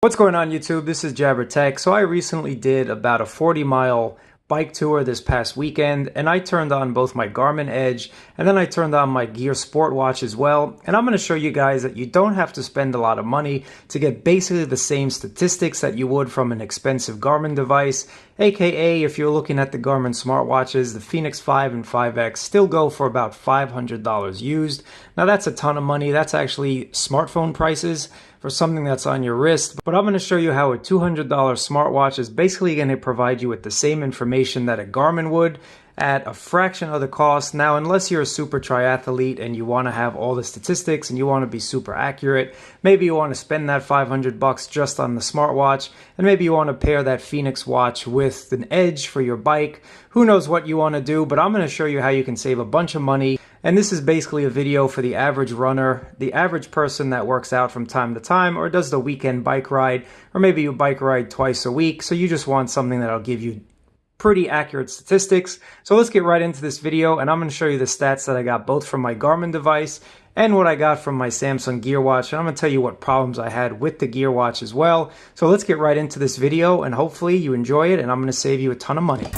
What's going on YouTube? This is Jabber Tech. So I recently did about a 40-mile bike tour this past weekend, and I turned on both my Garmin Edge and then I turned on my Gear Sport watch as well. And I'm going to show you guys that you don't have to spend a lot of money to get basically the same statistics that you would from an expensive Garmin device. AKA, if you're looking at the Garmin smartwatches, the Fenix 5 and 5X still go for about $500 used. Now that's a ton of money. That's actually smartphone prices for something that's on your wrist. But I'm going to show you how a $200 smartwatch is basically going to provide you with the same information that a Garmin would at a fraction of the cost. Now, unless you're a super triathlete and you want to have all the statistics and you want to be super accurate, maybe you want to spend that $500 just on the smartwatch, and maybe you want to pair that Fenix watch with an Edge for your bike. Who knows what you want to do, but I'm going to show you how you can save a bunch of money. And this is basically a video for the average runner, the average person that works out from time to time or does the weekend bike ride, or maybe you bike ride twice a week, so you just want something that'll give you pretty accurate statistics. So let's get right into this video, and I'm going to show you the stats that I got both from my Garmin device and what I got from my Samsung Gear Watch, and I'm going to tell you what problems I had with the Gear Watch as well. So let's get right into this video, and hopefully you enjoy it, and I'm going to save you a ton of money.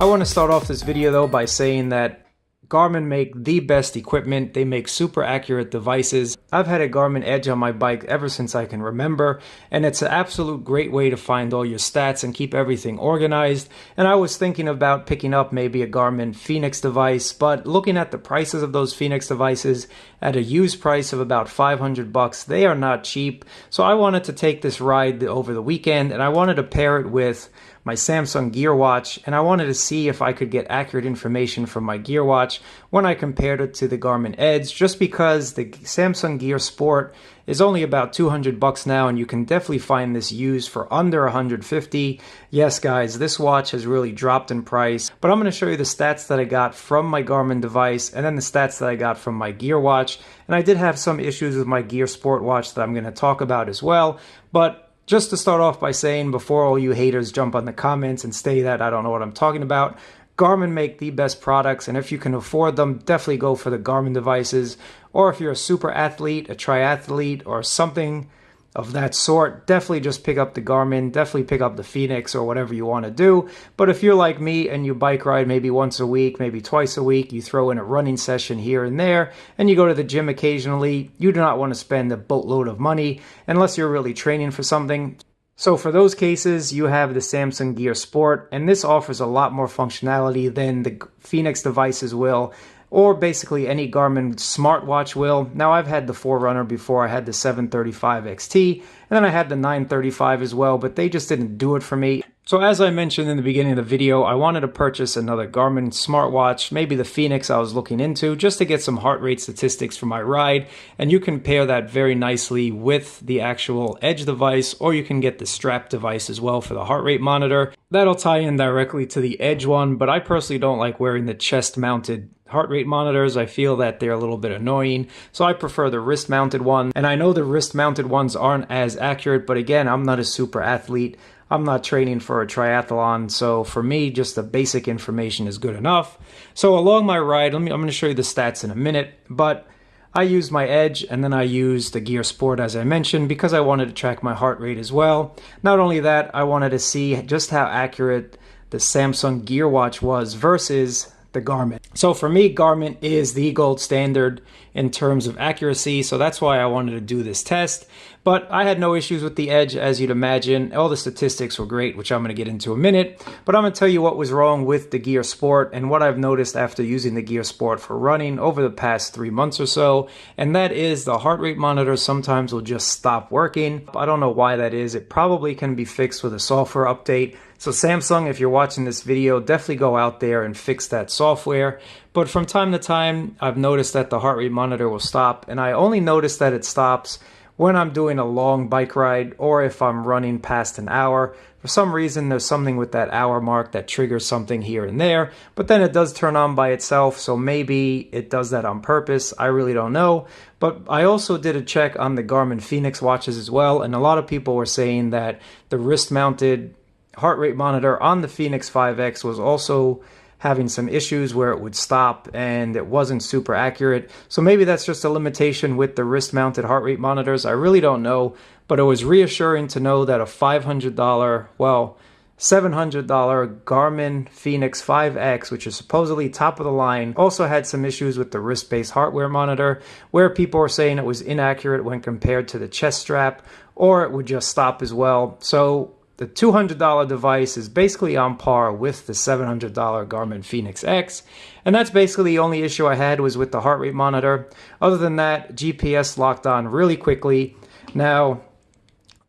I want to start off this video though by saying that Garmin make the best equipment. They make super accurate devices. I've had a Garmin Edge on my bike ever since I can remember, and it's an absolute great way to find all your stats and keep everything organized. And I was thinking about picking up maybe a Garmin Fenix device, but looking at the prices of those Fenix devices at a used price of about $500, they are not cheap. So I wanted to take this ride over the weekend, and I wanted to pair it with my Samsung Gear Watch, and I wanted to see if I could get accurate information from my Gear Watch when I compared it to the Garmin Edge, just because the Samsung Gear Sport is only about $200 now, and you can definitely find this used for under $150. Yes guys, this watch has really dropped in price, but I'm going to show you the stats that I got from my Garmin device and then the stats that I got from my Gear Watch. And I did have some issues with my Gear Sport watch that I'm going to talk about as well, but just to start off by saying, before all you haters jump on the comments and say that I don't know what I'm talking about, Garmin make the best products, and if you can afford them, definitely go for the Garmin devices. Or if you're a super athlete, a triathlete, or something of that sort, definitely just pick up the Garmin, definitely pick up the Fenix or whatever you want to do. But if you're like me and you bike ride maybe once a week, maybe twice a week, you throw in a running session here and there, and you go to the gym occasionally, you do not want to spend a boatload of money unless you're really training for something. So for those cases, you have the Samsung Gear Sport, and this offers a lot more functionality than the Fenix devices will, or basically any Garmin smartwatch will. Now, I've had the 4Runner before. I had the 735 XT, and then I had the 935 as well, but they just didn't do it for me. So as I mentioned in the beginning of the video, I wanted to purchase another Garmin smartwatch, maybe the Fenix I was looking into, just to get some heart rate statistics for my ride. And you can pair that very nicely with the actual Edge device, or you can get the strap device as well for the heart rate monitor. That'll tie in directly to the Edge one, but I personally don't like wearing the chest-mounted heart rate monitors. I feel that they're a little bit annoying, so I prefer the wrist-mounted one. And I know the wrist-mounted ones aren't as accurate, but again, I'm not a super athlete. I'm not training for a triathlon, so for me, just the basic information is good enough. So along my ride, I'm going to show you the stats in a minute, but I used my Edge and then I used the Gear Sport, as I mentioned, because I wanted to track my heart rate as well. Not only that, I wanted to see just how accurate the Samsung Gear Watch was versus the Garmin. So for me, Garmin is the gold standard in terms of accuracy, so that's why I wanted to do this test. But I had no issues with the Edge, as you'd imagine. All the statistics were great, which I'm going to get into in a minute. But I'm going to tell you what was wrong with the Gear Sport and what I've noticed after using the Gear Sport for running over the past 3 months or so. And that is the heart rate monitor sometimes will just stop working. I don't know why that is. It probably can be fixed with a software update. So Samsung, if you're watching this video, definitely go out there and fix that software. But from time to time, I've noticed that the heart rate monitor will stop, and I only notice that it stops when I'm doing a long bike ride or if I'm running past an hour. For some reason, there's something with that hour mark that triggers something here and there, but then it does turn on by itself, so maybe it does that on purpose. I really don't know. But I also did a check on the Garmin Fenix watches as well, and a lot of people were saying that the wrist-mounted heart rate monitor on the Fenix 5X was also having some issues where it would stop and it wasn't super accurate. So maybe that's just a limitation with the wrist-mounted heart rate monitors. I really don't know, but it was reassuring to know that a $500, well, $700 Garmin Fenix 5X, which is supposedly top of the line, also had some issues with the wrist-based hardware monitor, where people were saying it was inaccurate when compared to the chest strap, or it would just stop as well. So the $200 device is basically on par with the $700 Garmin Fenix X, and that's basically the only issue I had was with the heart rate monitor. Other than that, GPS locked on really quickly. Now,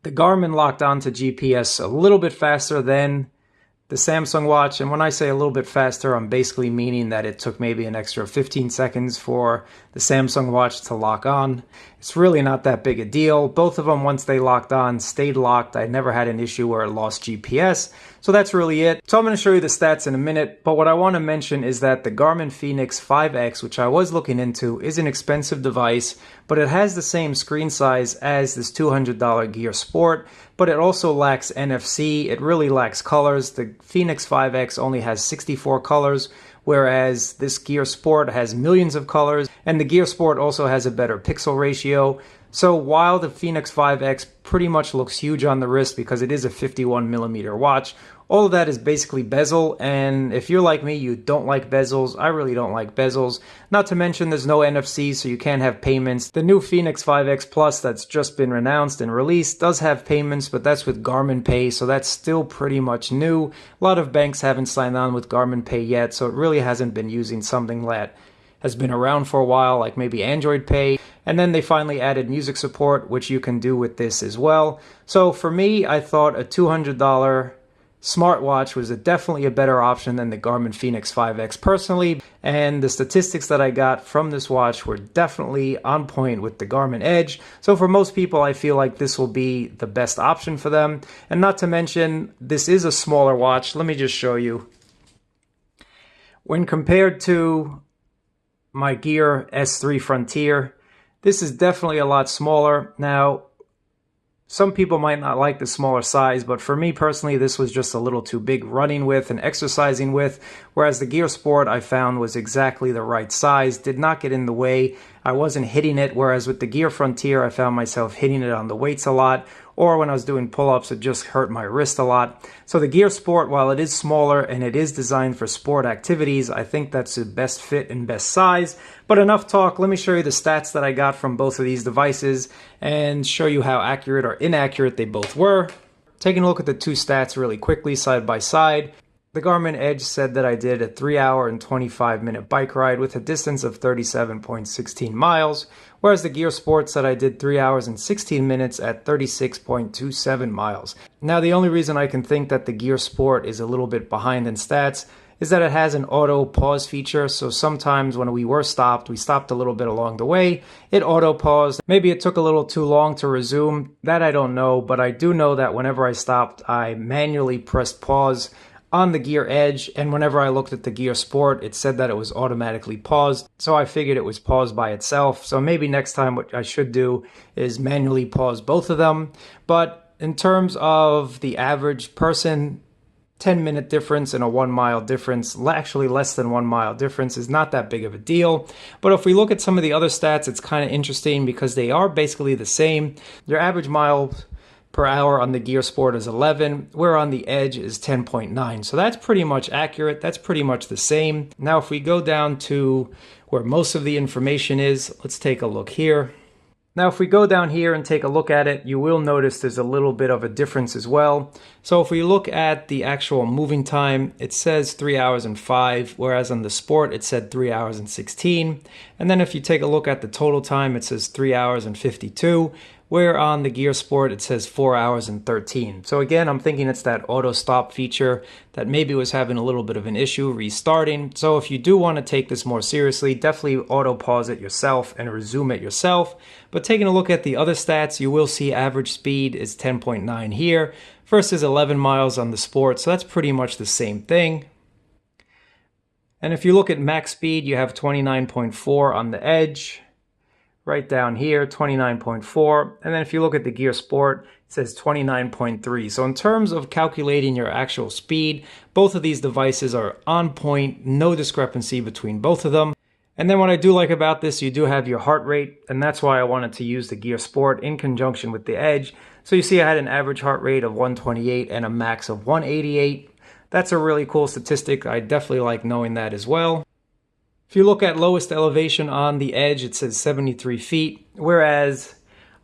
the Garmin locked on to GPS a little bit faster than the Samsung watch, and when I say a little bit faster, I'm basically meaning that it took maybe an extra 15 seconds for the Samsung watch to lock on. It's really not that big a deal. Both of them, once they locked on, stayed locked. I never had an issue where it lost GPS. So that's really it. So I'm going to show you the stats in a minute, but what I want to mention is that the Garmin Fenix 5X, which I was looking into, is an expensive device, but it has the same screen size as this $200 Gear Sport, but it also lacks NFC. It really lacks colors. The Fenix 5X only has 64 colors, whereas this Gear Sport has millions of colors, and the Gear Sport also has a better pixel ratio. So while the Fenix 5X pretty much looks huge on the wrist because it is a 51mm watch, all of that is basically bezel, and if you're like me, you don't like bezels. I really don't like bezels. Not to mention there's no NFC, so you can't have payments. The new Fenix 5X Plus that's just been announced and released does have payments, but that's with Garmin Pay, so that's still pretty much new. A lot of banks haven't signed on with Garmin Pay yet, so it really hasn't been using something that has been around for a while, like maybe Android Pay. And then they finally added music support, which you can do with this as well. So for me, I thought a $200 smartwatch was definitely a better option than the Garmin Fenix 5X personally, and the statistics that I got from this watch were definitely on point with the Garmin Edge. So for most people, I feel like this will be the best option for them. And not to mention, this is a smaller watch. Let me just show you. When compared to my Gear S3 Frontier, this is definitely a lot smaller. Now, some people might not like the smaller size, but for me personally, this was just a little too big running with and exercising with, whereas the Gear Sport I found was exactly the right size, did not get in the way. I wasn't hitting it, whereas with the Gear Frontier, I found myself hitting it on the weights a lot, or when I was doing pull-ups, it just hurt my wrist a lot. So the Gear Sport, while it is smaller and it is designed for sport activities, I think that's the best fit and best size. But enough talk, let me show you the stats that I got from both of these devices and show you how accurate or inaccurate they both were. Taking a look at the two stats really quickly, side by side. The Garmin Edge said that I did a 3-hour and 25-minute bike ride with a distance of 37.16 miles, whereas the Gear Sport said I did 3 hours and 16 minutes at 36.27 miles. Now, the only reason I can think that the Gear Sport is a little bit behind in stats is that it has an auto pause feature, so sometimes when we stopped a little bit along the way, it auto paused. Maybe it took a little too long to resume. That I don't know, but I do know that whenever I stopped, I manually pressed pause on the Gear Edge, and whenever I looked at the Gear Sport, it said that it was automatically paused, so I figured it was paused by itself. So maybe next time what I should do is manually pause both of them. But in terms of the average person, 10-minute difference and a 1 mile difference, actually less than 1 mile difference, is not that big of a deal. But if we look at some of the other stats, it's kind of interesting because they are basically the same. Your average miles per hour on the Gear Sport is 11, where on the Edge is 10.9. So that's pretty much accurate. That's pretty much the same. Now, if we go down to where most of the information is, let's take a look here. Now, if we go down here and take a look at it, you will notice there's a little bit of a difference as well. So if we look at the actual moving time, it says 3 hours and 5, whereas on the Sport, it said 3 hours and 16. And then if you take a look at the total time, it says 3 hours and 52. Where on the Gear Sport, it says 4 hours and 13. So again, I'm thinking it's that auto stop feature that maybe was having a little bit of an issue restarting. So if you do want to take this more seriously, definitely auto pause it yourself and resume it yourself. But taking a look at the other stats, you will see average speed is 10.9 here versus 11 miles on the Sport. So that's pretty much the same thing. And if you look at max speed, you have 29.4 on the Edge right down here, 29.4. And then if you look at the Gear Sport, it says 29.3. So in terms of calculating your actual speed, both of these devices are on point, no discrepancy between both of them. And then what I do like about this, you do have your heart rate, and that's why I wanted to use the Gear Sport in conjunction with the Edge. So you see I had an average heart rate of 128 and a max of 188. That's a really cool statistic. I definitely like knowing that as well. If you look at lowest elevation on the Edge, it says 73 feet, whereas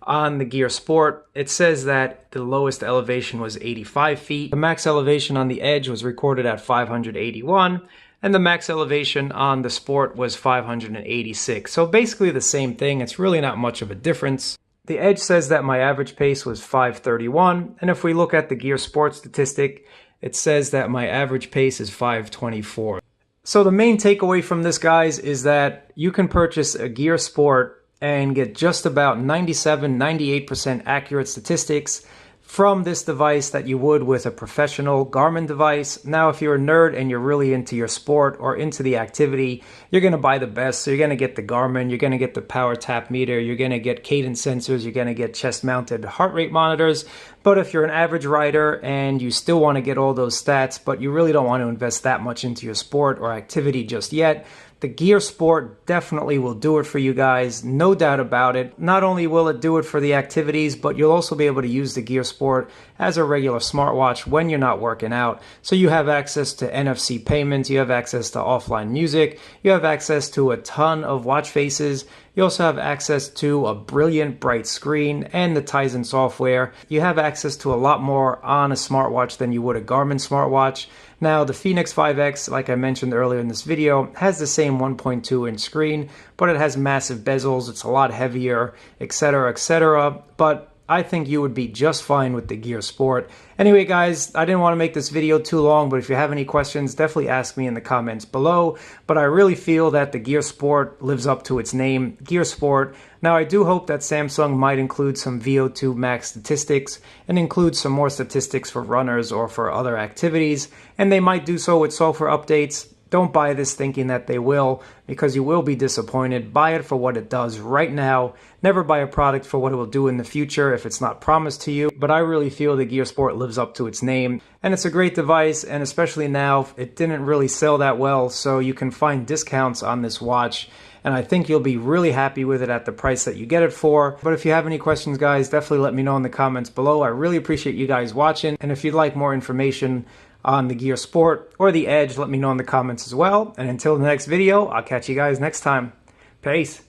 on the Gear Sport, it says that the lowest elevation was 85 feet. The max elevation on the Edge was recorded at 581, and the max elevation on the Sport was 586. So basically the same thing. It's really not much of a difference. The Edge says that my average pace was 531, and if we look at the Gear Sport statistic, it says that my average pace is 524. So the main takeaway from this, guys, is that you can purchase a Gear Sport and get just about 97-98% accurate statistics from this device that you would with a professional Garmin device. Now, if you're a nerd and you're really into your sport or into the activity, you're going to buy the best. So you're going to get the Garmin, you're going to get the power tap meter, you're going to get cadence sensors, you're going to get chest-mounted heart rate monitors. But if you're an average rider and you still want to get all those stats, but you really don't want to invest that much into your sport or activity just yet, the Gear Sport definitely will do it for you guys, no doubt about it. Not only will it do it for the activities, but you'll also be able to use the Gear Sport as a regular smartwatch when you're not working out. So you have access to NFC payments, you have access to offline music, you have access to a ton of watch faces, you also have access to a brilliant bright screen and the Tizen software. You have access to a lot more on a smartwatch than you would a Garmin smartwatch. Now, the Fenix 5X, like I mentioned earlier in this video, has the same 1.2-inch screen, but it has massive bezels, it's a lot heavier, etc., etc. But I think you would be just fine with the Gear Sport. Anyway, guys, I didn't want to make this video too long, but if you have any questions, definitely ask me in the comments below. But I really feel that the Gear Sport lives up to its name, Gear Sport. Now, I do hope that Samsung might include some VO2 max statistics and include some more statistics for runners or for other activities, and they might do so with software updates. Don't buy this thinking that they will, because you will be disappointed. Buy it for what it does right now. Never buy a product for what it will do in the future if it's not promised to you. But I really feel the Gear Sport lives up to its name. And it's a great device, and especially now, it didn't really sell that well, so you can find discounts on this watch. And I think you'll be really happy with it at the price that you get it for. But if you have any questions, guys, definitely let me know in the comments below. I really appreciate you guys watching. And if you'd like more information on the Gear Sport or the Edge, let me know in the comments as well. And until the next video, I'll catch you guys next time. Peace.